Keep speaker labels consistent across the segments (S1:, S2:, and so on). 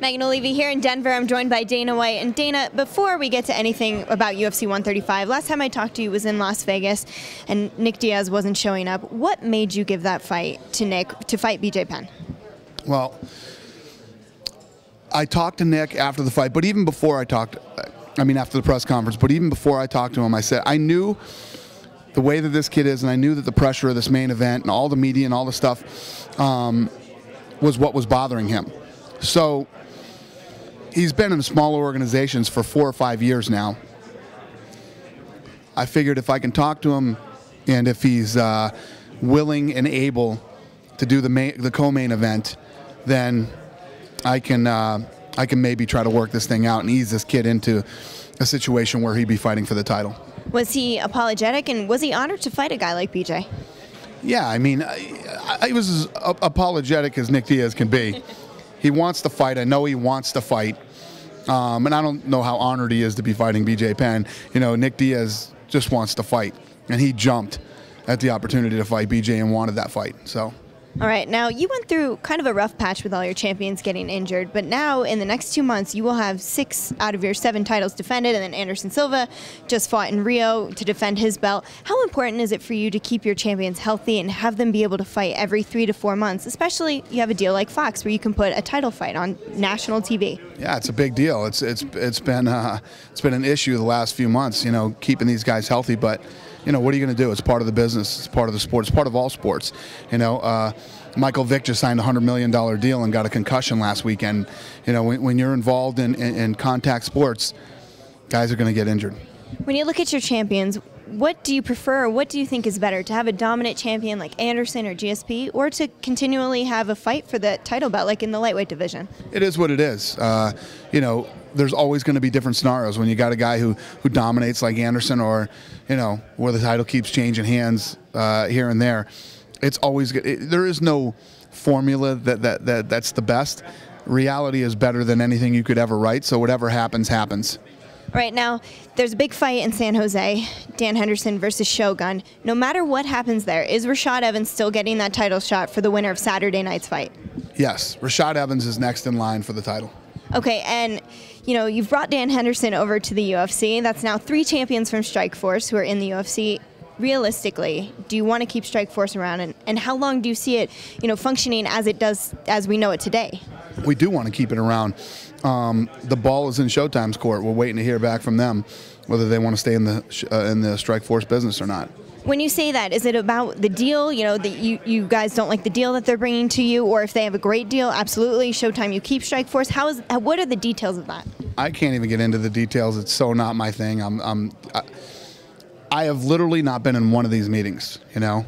S1: Megan O'Leary here in Denver. I'm joined by Dana White. And Dana, before we get to anything about UFC 135, last time I talked to you was in Las Vegas, and Nick Diaz wasn't showing up. What made you give that fight to Nick to fight BJ Penn?
S2: Well, I talked to Nick after the fight, but even before after the press conference, but even before I talked to him, I said I knew the way that this kid is, and I knew that the pressure of this main event and all the media and all the stuff was what was bothering him. So he's been in smaller organizations for 4 or 5 years now. I figured if I can talk to him, and if he's willing and able to do the co-main event, then I can maybe try to work this thing out and ease this kid into a situation where he'd be fighting for the title.
S1: Was he apologetic, and was he honored to fight a guy like BJ?
S2: Yeah, I mean, I was as apologetic as Nick Diaz can be. He wants to fight. I know he wants to fight. And I don't know how honored he is to be fighting BJ Penn. You know, Nick Diaz just wants to fight, and he jumped at the opportunity to fight BJ and wanted that fight. So.
S1: All right, now you went through kind of a rough patch with all your champions getting injured, but now in the next 2 months you will have 6 out of your 7 titles defended, and then Anderson Silva just fought in Rio to defend his belt. How important is it for you to keep your champions healthy and have them be able to fight every 3 to 4 months, especially you have a deal like Fox where you can put a title fight on national TV?
S2: Yeah, it's a big deal. It's been an issue the last few months, you know, keeping these guys healthy, but you know, what are you going to do? It's part of the business. It's part of the sport. It's part of all sports. You know, Michael Vick just signed a $100 million deal and got a concussion last weekend. You know, when you're involved in contact sports, guys are going to get injured.
S1: When you look at your champions, what do you prefer, or what do you think is better, to have a dominant champion like Anderson or GSP, or to continually have a fight for the title belt like in the lightweight division?
S2: It is what it is. You know, there's always going to be different scenarios when you got a guy who dominates like Anderson, or, you know, where the title keeps changing hands here and there. It's always good. There is no formula that's the best. Reality is better than anything you could ever write, so whatever happens, happens.
S1: Right now, there's a big fight in San Jose, Dan Henderson versus Shogun. No matter what happens there, is Rashad Evans still getting that title shot for the winner of Saturday night's fight?
S2: Yes, Rashad Evans is next in line for the title.
S1: Okay, and you know, you've brought Dan Henderson over to the UFC. That's now 3 champions from Strikeforce who are in the UFC. Realistically, do you want to keep Strikeforce around, and how long do you see it, you know, functioning as it does, as we know it today?
S2: We do want to keep it around. The ball is in Showtime's court. We're waiting to hear back from them whether they want to stay in the Strikeforce business or not.
S1: When you say that, is it about the deal, you know, that you guys don't like the deal that they're bringing to you, or if they have a great deal, absolutely, Showtime, you keep Strikeforce? What are the details of that?
S2: I can't even get into the details. It's so not my thing. I have literally not been in one of these meetings, you know.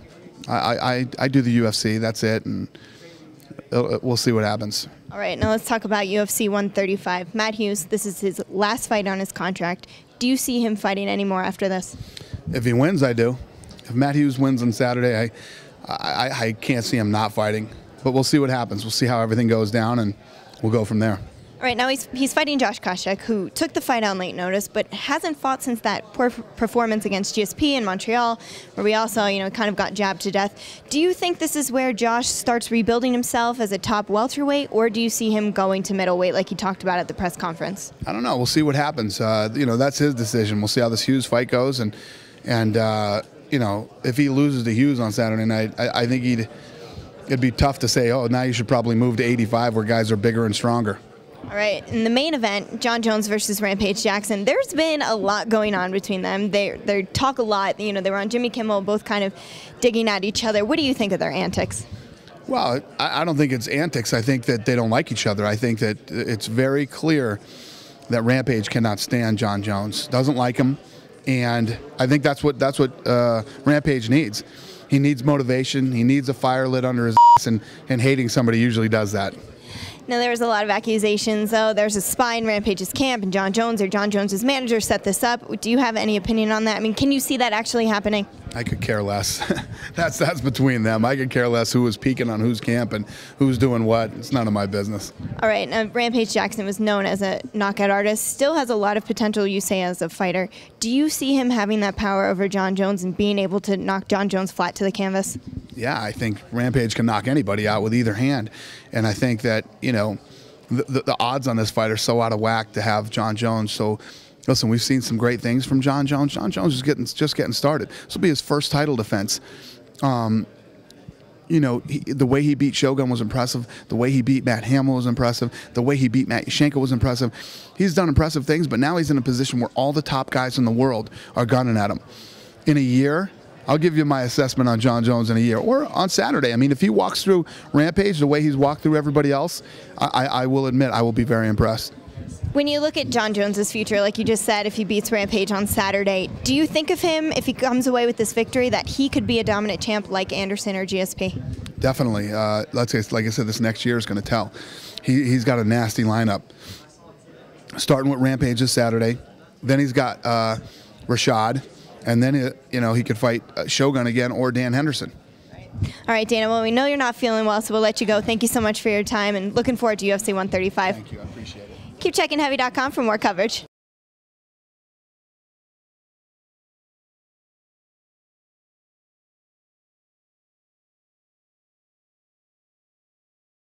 S2: I do the UFC, that's it, and we'll see what happens.
S1: All right, now let's talk about UFC 135. Matt Hughes, this is his last fight on his contract. Do you see him fighting anymore after this?
S2: If he wins, I do. If Matt Hughes wins on Saturday, I can't see him not fighting. But we'll see what happens. We'll see how everything goes down, and we'll go from there.
S1: All right, now he's fighting Josh Koscheck, who took the fight on late notice, but hasn't fought since that poor performance against GSP in Montreal, where we also, you know, kind of got jabbed to death. Do you think this is where Josh starts rebuilding himself as a top welterweight, or do you see him going to middleweight like he talked about at the press conference? I
S2: don't know. We'll see what happens. You know, that's his decision. We'll see how this Hughes fight goes, and you know, if he loses to Hughes on Saturday night, I think it'd be tough to say, oh, now you should probably move to 85 where guys are bigger and stronger.
S1: All right, in the main event, Jon Jones versus Rampage Jackson, there's been a lot going on between them. They talk a lot. You know, they were on Jimmy Kimmel, both kind of digging at each other. What do you think of their antics?
S2: Well, I don't think it's antics. I think that they don't like each other. I think that it's very clear that Rampage cannot stand Jon Jones, doesn't like him, and I think that's what Rampage needs. He needs motivation. He needs a fire lit under his ass, and hating somebody usually does that.
S1: Now, there was a lot of accusations, though. There's a spy in Rampage's camp, and Jon Jones or Jon Jones's manager set this up. Do you have any opinion on that? I mean, can you see that actually happening?
S2: I could care less. That's between them. I could care less who was peeking on whose camp and who's doing what. It's none of my business.
S1: All right. Now, Rampage Jackson was known as a knockout artist. Still has a lot of potential, you say, as a fighter. Do you see him having that power over Jon Jones and being able to knock Jon Jones flat to the canvas?
S2: Yeah, I think Rampage can knock anybody out with either hand. And I think that, you know, the odds on this fight are so out of whack to have Jon Jones. So, listen, we've seen some great things from Jon Jones. Jon Jones is just getting started. This will be his first title defense. You know, the way he beat Shogun was impressive. The way he beat Matt Hamill was impressive. The way he beat Matt Yushenko was impressive. He's done impressive things, but now he's in a position where all the top guys in the world are gunning at him. In a year, I'll give you my assessment on Jon Jones in a year, or on Saturday. I mean, if he walks through Rampage the way he's walked through everybody else, I will admit I will be very impressed.
S1: When you look at Jon Jones's future, like you just said, if he beats Rampage on Saturday, do you think of him, if he comes away with this victory, that he could be a dominant champ like Anderson or GSP? Definitely.
S2: Let's say, like I said, this next year is going to tell. He's got a nasty lineup, starting with Rampage this Saturday. Then he's got Rashad, and then he could fight Shogun again or Dan Henderson.
S1: All right, Dana, well, we know you're not feeling well, so we'll let you go. Thank you so much for your time, and looking forward to UFC 135.
S2: Thank you. I appreciate it.
S1: Keep checking Heavy.com for more coverage.